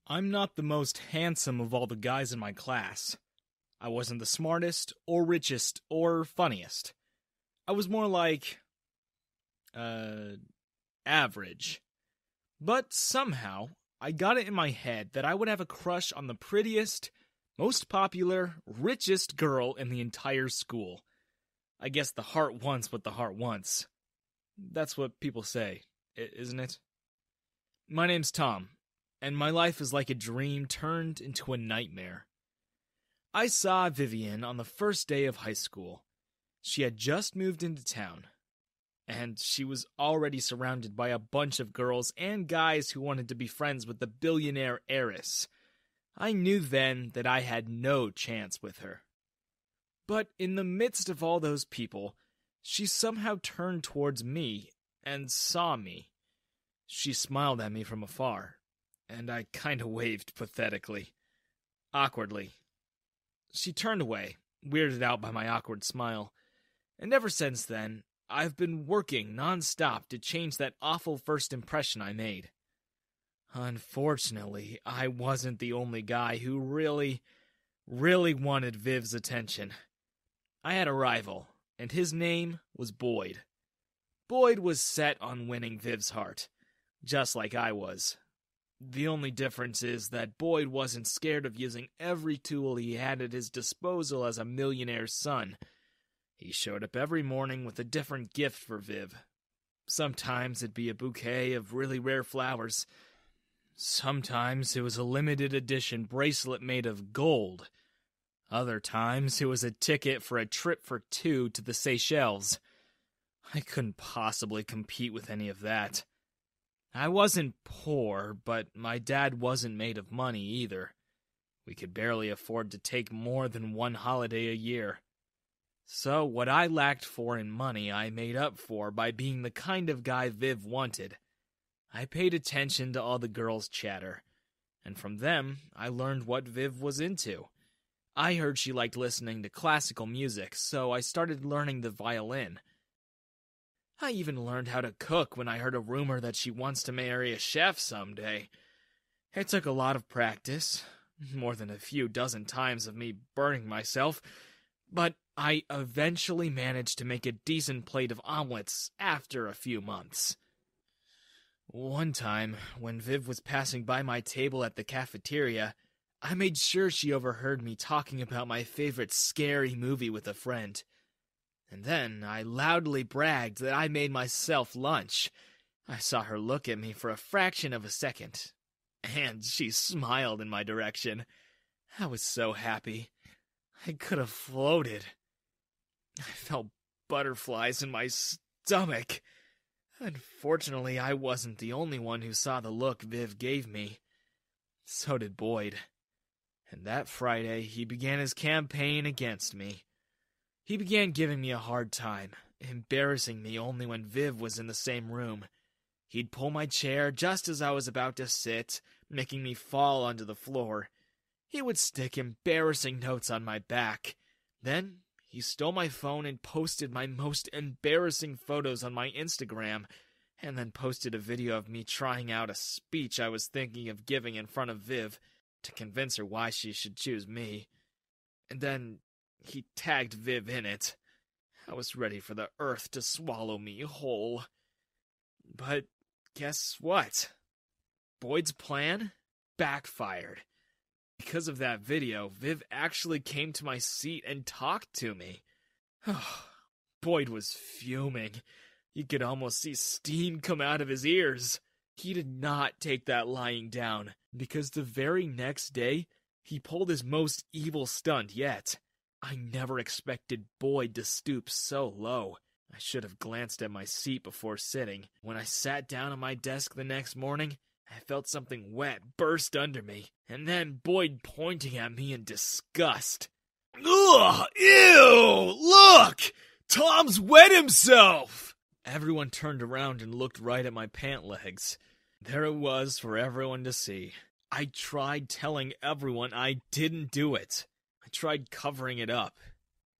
I'm not the most handsome of all the guys in my class. I wasn't the smartest, or richest, or funniest. I was more like, average. But somehow, I got it in my head that I would have a crush on the prettiest, most popular, richest girl in the entire school. I guess the heart wants what the heart wants. That's what people say, isn't it? My name's Tom, and my life is like a dream turned into a nightmare. I saw Vivian on the first day of high school. She had just moved into town, and she was already surrounded by a bunch of girls and guys who wanted to be friends with the billionaire heiress. I knew then that I had no chance with her. But in the midst of all those people, she somehow turned towards me and saw me. She smiled at me from afar, and I kinda waved pathetically, awkwardly. She turned away, weirded out by my awkward smile, and ever since then, I've been working non-stop to change that awful first impression I made. Unfortunately, I wasn't the only guy who really wanted Viv's attention. I had a rival, and his name was Boyd. Boyd was set on winning Viv's heart, just like I was. The only difference is that Boyd wasn't scared of using every tool he had at his disposal as a millionaire's son. He showed up every morning with a different gift for Viv. Sometimes it'd be a bouquet of really rare flowers. Sometimes it was a limited edition bracelet made of gold. Other times it was a ticket for a trip for two to the Seychelles. I couldn't possibly compete with any of that. I wasn't poor, but my dad wasn't made of money either. We could barely afford to take more than one holiday a year. So what I lacked for in money, I made up for by being the kind of guy Viv wanted. I paid attention to all the girls' chatter, and from them, I learned what Viv was into. I heard she liked listening to classical music, so I started learning the violin. I even learned how to cook when I heard a rumor that she wants to marry a chef someday. It took a lot of practice, more than a few dozen times of me burning myself, but I eventually managed to make a decent plate of omelets after a few months. One time, when Viv was passing by my table at the cafeteria, I made sure she overheard me talking about my favorite scary movie with a friend. And then I loudly bragged that I made myself lunch. I saw her look at me for a fraction of a second, and she smiled in my direction. I was so happy. I could have floated. I felt butterflies in my stomach. Unfortunately, I wasn't the only one who saw the look Viv gave me. So did Boyd. And that Friday, he began his campaign against me. He began giving me a hard time, embarrassing me only when Viv was in the same room. He'd pull my chair just as I was about to sit, making me fall onto the floor. He would stick embarrassing notes on my back. Then he stole my phone and posted my most embarrassing photos on my Instagram, and then posted a video of me trying out a speech I was thinking of giving in front of Viv to convince her why she should choose me. And then he tagged Viv in it. I was ready for the earth to swallow me whole. But guess what? Boyd's plan backfired. Because of that video, Viv actually came to my seat and talked to me. Boyd was fuming. You could almost see steam come out of his ears. He did not take that lying down, because the very next day, he pulled his most evil stunt yet. I never expected Boyd to stoop so low. I should have glanced at my seat before sitting. When I sat down at my desk the next morning, I felt something wet burst under me, and then Boyd pointing at me in disgust. Ugh! Ew! Look! Tom's wet himself! Everyone turned around and looked right at my pant legs. There it was for everyone to see. I tried telling everyone I didn't do it. I tried covering it up.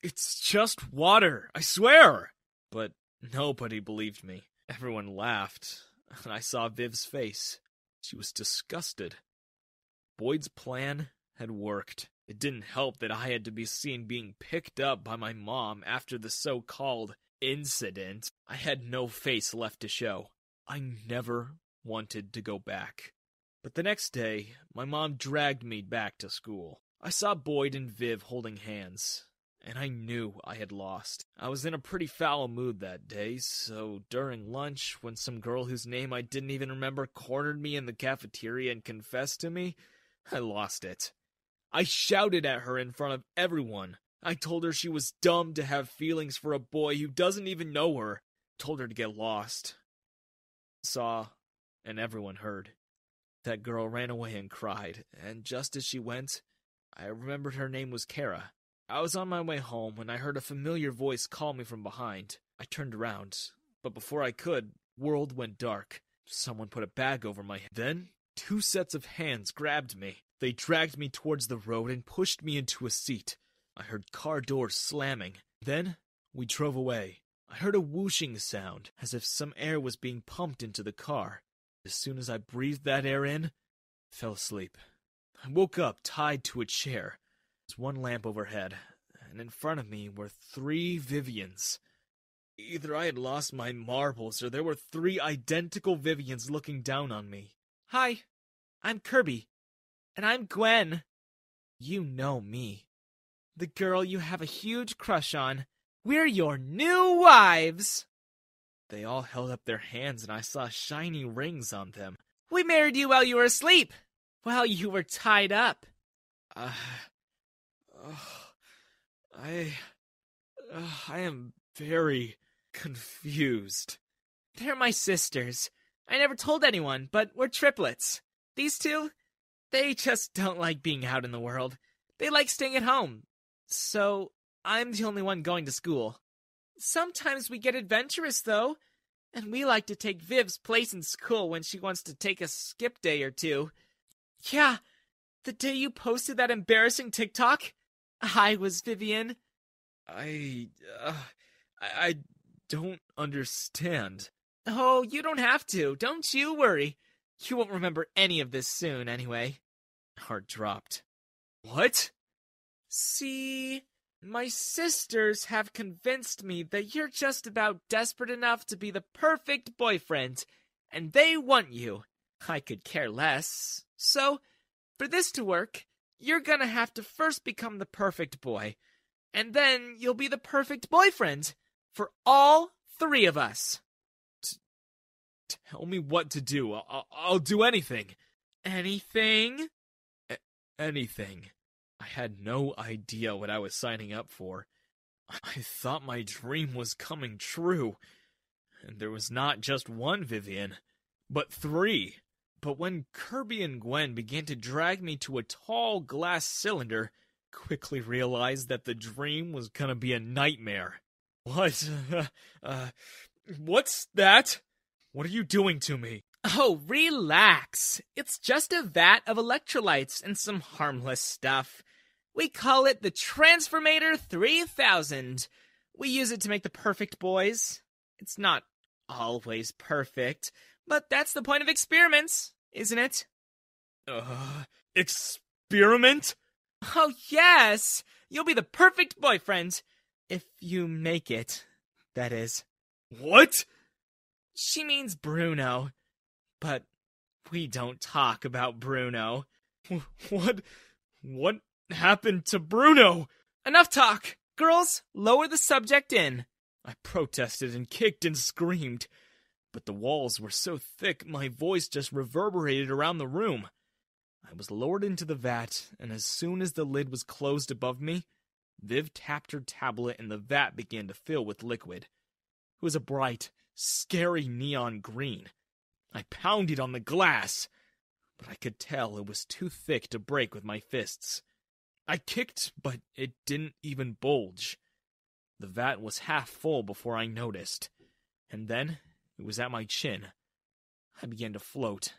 It's just water, I swear! But nobody believed me. Everyone laughed, and I saw Viv's face. She was disgusted. Boyd's plan had worked. It didn't help that I had to be seen being picked up by my mom after the so-called incident. I had no face left to show. I never wanted to go back. But the next day, my mom dragged me back to school. I saw Boyd and Viv holding hands, and I knew I had lost. I was in a pretty foul mood that day, so during lunch, when some girl whose name I didn't even remember cornered me in the cafeteria and confessed to me, I lost it. I shouted at her in front of everyone. I told her she was dumb to have feelings for a boy who doesn't even know her. Told her to get lost. Saw, and everyone heard. That girl ran away and cried, and just as she went, I remembered her name was Kara. I was on my way home when I heard a familiar voice call me from behind. I turned around, but before I could, world went dark. Someone put a bag over my head. Then, 2 sets of hands grabbed me. They dragged me towards the road and pushed me into a seat. I heard car doors slamming. Then, we drove away. I heard a whooshing sound, as if some air was being pumped into the car. As soon as I breathed that air in, I fell asleep. I woke up tied to a chair. There was one lamp overhead, and in front of me were 3 Vivians. Either I had lost my marbles, or there were 3 identical Vivians looking down on me. Hi, I'm Kirby. And I'm Gwen. You know me. The girl you have a huge crush on. We're your new wives. They all held up their hands and I saw shiny rings on them. We married you while you were asleep. While you were tied up. I am very confused. They're my sisters. I never told anyone, but we're triplets. These 2? They just don't like being out in the world. They like staying at home. So, I'm the only one going to school. Sometimes we get adventurous, though. And we like to take Viv's place in school when she wants to take a skip day or 2. Yeah, the day you posted that embarrassing TikTok, I was Vivian. I don't understand. Oh, you don't have to. Don't you worry. You won't remember any of this soon, anyway. Heart dropped. What? See, my sisters have convinced me that you're just about desperate enough to be the perfect boyfriend, and they want you. I could care less. So, for this to work, you're gonna have to first become the perfect boy, and then you'll be the perfect boyfriend for all 3 of us. Tell me what to do. I'll do anything. Anything? Anything. I had no idea what I was signing up for. I thought my dream was coming true. And there was not just one Vivian, but 3. But when Kirby and Gwen began to drag me to a tall glass cylinder, quickly realized that the dream was gonna be a nightmare. What? What's that? What are you doing to me? Oh, relax. It's just a vat of electrolytes and some harmless stuff. We call it the Transformator 3000. We use it to make the perfect boys. It's not always perfect, but that's the point of experiments, isn't it? Experiment? Oh, yes. You'll be the perfect boyfriend. If you make it, that is. What? She means Bruno. But we don't talk about Bruno. What happened to Bruno? Enough talk! Girls, lower the subject in. I protested and kicked and screamed. But the walls were so thick my voice just reverberated around the room. I was lowered into the vat, and as soon as the lid was closed above me, Viv tapped her tablet and the vat began to fill with liquid. It was a bright, scary neon green. I pounded on the glass, but I could tell it was too thick to break with my fists. I kicked, but it didn't even bulge. The vat was half full before I noticed, and then it was at my chin. I began to float.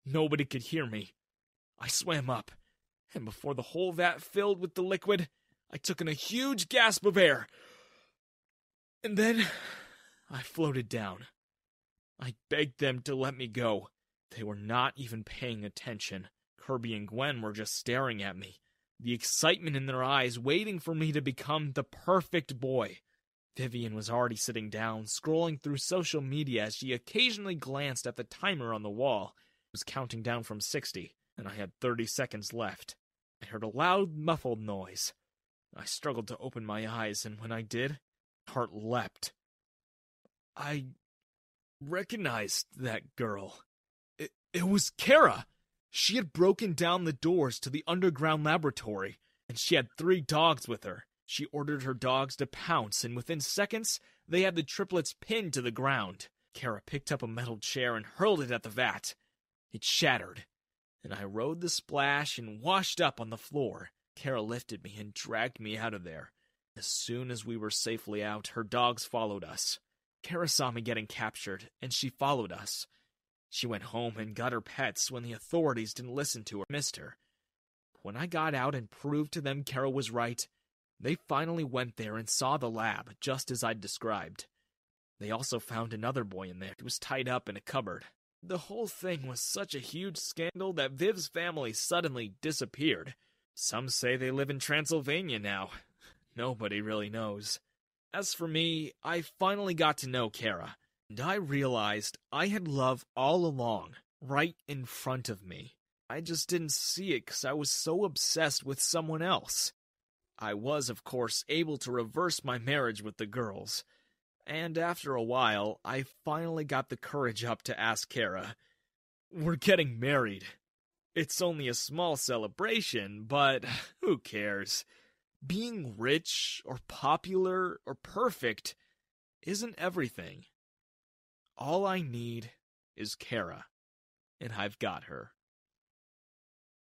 Nobody could hear me. I swam up, and before the whole vat filled with the liquid, I took in a huge gasp of air. And then I floated down. I begged them to let me go. They were not even paying attention. Kirby and Gwen were just staring at me, the excitement in their eyes waiting for me to become the perfect boy. Vivian was already sitting down, scrolling through social media as she occasionally glanced at the timer on the wall. It was counting down from 60, and I had 30 seconds left. I heard a loud, muffled noise. I struggled to open my eyes, and when I did, my heart leapt. I recognized that girl. It was Kara! She had broken down the doors to the underground laboratory, and she had 3 dogs with her. She ordered her dogs to pounce, and within seconds, they had the triplets pinned to the ground. Kara picked up a metal chair and hurled it at the vat. It shattered, and I rode the splash and washed up on the floor. Kara lifted me and dragged me out of there. As soon as we were safely out, her dogs followed us. Kara saw me getting captured, and she followed us. She went home and got her pets when the authorities didn't listen to her, missed her. When I got out and proved to them Kara was right, they finally went there and saw the lab, just as I'd described. They also found another boy in there. He was tied up in a cupboard. The whole thing was such a huge scandal that Viv's family suddenly disappeared. Some say they live in Transylvania now. Nobody really knows. As for me, I finally got to know Kara, and I realized I had love all along, right in front of me. I just didn't see it because I was so obsessed with someone else. I was, of course, able to reverse my marriage with the girls, and after a while, I finally got the courage up to ask Kara, "We're getting married. It's only a small celebration, but who cares? Being rich, or popular, or perfect isn't everything. All I need is Kara, and I've got her."